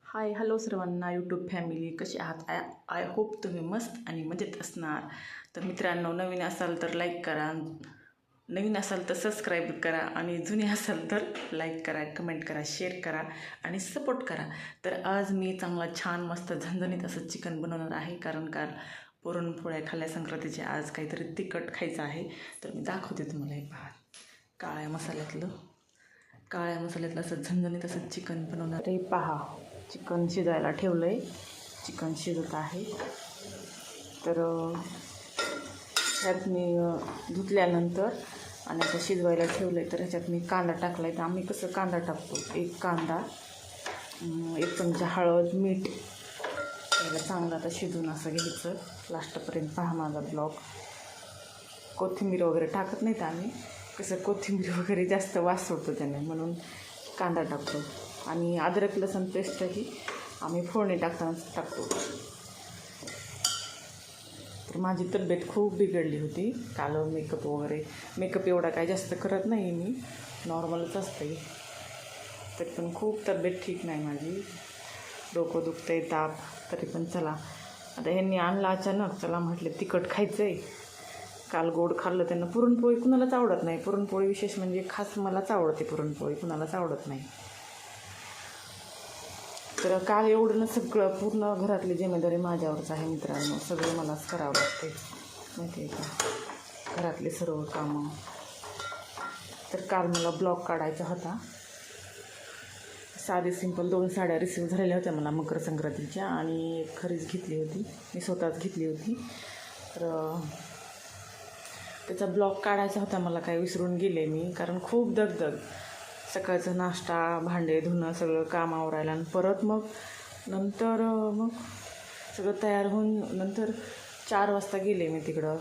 Hi hello सर्वांना YouTube family, कशी आहात? आय होप तुम्ही मस्त आणि मजेत असणार. तर मित्रांनो, नवीन असाल तर लाईक करा, नवीन असाल तर सबस्क्राईब करा आणि जुने असाल तर लाईक करा, कमेंट करा, शेअर करा आणि सपोर्ट करा. तर आज मी चांगला छान मस्त झणझणीत असं चिकन बनवणार आहे, कारण काल पुरणपोळ्या खाल्ल्या संक्रांतीचे, आज काहीतरी तिखट खायचं आहे. तर मी दाखवते तुम्हाला. हे पहा, काळ्या मसाल्यातलं असं झणझणीत असं चिकन बनवणार. हे पहा, चिकन शिजायला ठेवलं आहे, चिकन शिजत आहे. तर ह्यात मी धुतल्यानंतर आणि आता शिजवायला ठेवलं आहे. तर ह्याच्यात मी कांदा टाकला आहे. तर आम्ही कसं कांदा टाकतो, एक कांदा, 1 चमचा हळद, मीठ, त्याला चांगलं आता शिजून असं घ्यायचं लास्टपर्यंत. पहा माझा ब्लॉग. कोथिंबीर वगैरे टाकत नाहीत आम्ही, कसं कोथिंबीर वगैरे जास्त वास होतो त्याने, म्हणून कांदा टाकतो. आणि अद्रक लसूण पेस्टही आम्ही फोडणी टाकतानाच टाकतो. तर माझी तब्येत खूप बिघडली होती काल. मेकअप एवढा काय जास्त करत नाही मी, नॉर्मलच असते. तरी पण खूप तब्येत ठीक नाही माझी, डोकं दुखतं आहे, ताप. तरी पण चला, आता ह्यांनी आणलं अचानक, चला म्हटले तिखट खायचं आहे. काल गोड खाल्लं त्यांना. पुरणपोळी कुणालाच आवडत नाही. पुरणपोळी विशेष म्हणजे खास मलाच आवडते पुरणपोळी, कुणालाच आवडत नाही. तर काल एवढं सगळं पूर्ण घरातली जिम्मेदारी माझ्यावरच आहे मित्रांनो. सगळं मलाच करावं लागते, माहिती आहे का, घरातले सर्व कामं. तर काल मला ब्लॉग काढायचा होता. साधी सिंपल 2 साड्या रिसीव झालेल्या होत्या मला मकर संक्रांतीच्या, आणि एक खरीच घेतली होती, मी स्वतःच घेतली होती. तर त्याचा ब्लॉग काढायचा होता मला, काय विसरून गेले मी, कारण खूप दगदग. सकाळचं नाश्ता, भांडे धुणं, सगळं काम आवरायला, आणि परत मग सगळं तयार होऊन नंतर 4 वाजता गेले मी तिकडं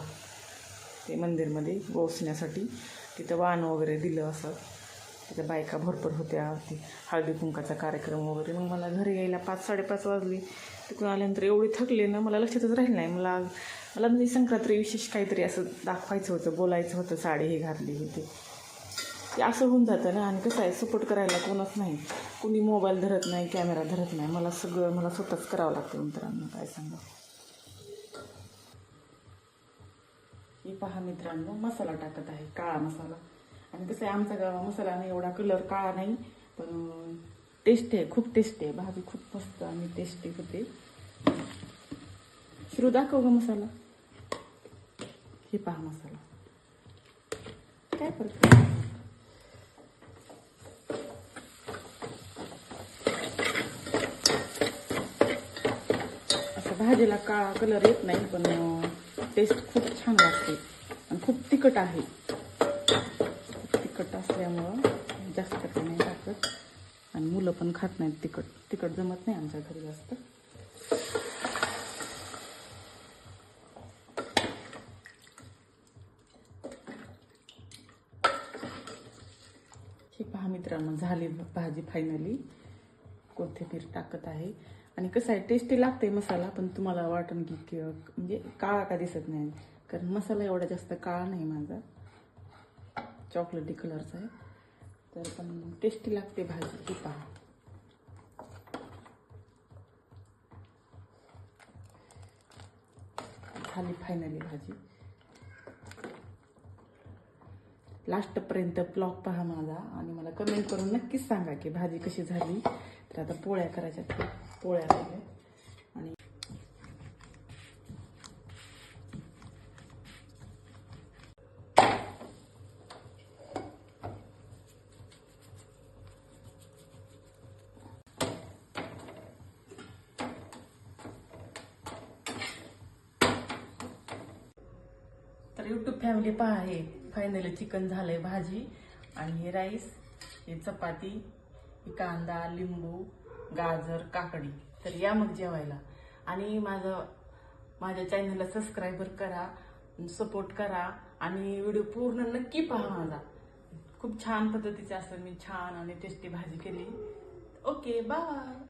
ते मंदिरमध्ये पोचण्यासाठी. तिथं वाण वगैरे दिलं असं, तिथं बायका भरपूर होत्या, ती हळदी कुंकाचा कार्यक्रम वगैरे. मग मला घरी यायला 5-5:30 वाजली. तिकडून आल्यानंतर एवढी थकले ना, मला लक्षातच राहिलं नाही. मला म्हणजे संक्रांती विशेष काहीतरी असं दाखवायचं होतं, बोलायचं होतं, साडी ही घातली होती, ते असं होऊन जातं ना. आणि कसं आहे, सपोर्ट करायला कोणच नाही, कुणी मोबाईल धरत नाही, कॅमेरा धरत नाही. मला स्वतःच करावं लागतं मित्रांनो, काय सांगा. हे पहा मित्रांनो, मसाला टाकत आहे, काळा मसाला. आणि कसं आहे, आमचा मसाला नाही एवढा कलर काळा नाही, पण टेस्टी आहे, खूप टेस्टी आहे. भाजी खूप मस्त आणि टेस्टी होते. शिरू दाखव ग मसाला. हे पहा मसाला, काय करतो. असं भाजीला काळा कलर येत नाही, पण टेस्ट खूप छान लागते. आणि खूप तिखट आहे, तिखट असल्यामुळं जास्त काही नाही टाकत. आणि मुलं पण खात नाहीत तिखट जमत नाही आमच्या घरी जास्त. हे पहा मित्रांनो, झाली भाजी फायनली. कोथिंबीर टाकत आहे. आणि कसं आहे, टेस्टी लागते मसाला, पण तुम्हाला वाटन की म्हणजे काळा का दिसत नाही, कारण मसाला एवढा जास्त काळा नाही माझा, चॉकलेटी कलरचा आहे. तर पण टेस्टी लागते भाजी. ही पहा, झाली फायनली भाजी. लास्टपर्यंत ब्लॉग पहा माझा, आणि मला कमेंट करून नक्कीच सांगा की भाजी कशी झाली. तर आता पोळ्या करायच्या, पोळ्या झाल्या. आणि तर यूट्यूब फॅमिली पहा, हे फायनली चिकन झालंय, भाजी आणि हे राईस, हे चपाती, हे कांदा, लिंबू, गाजर, काकडी. तर या मग जेवायला. आणि माझ्या चॅनलला सबस्क्राईबर करा, सपोर्ट करा, आणि व्हिडिओ पूर्ण नक्की पहा माझा. खूप छान पद्धतीचे असं मी छान आणि टेस्टी भाजी केली. Okay, bye.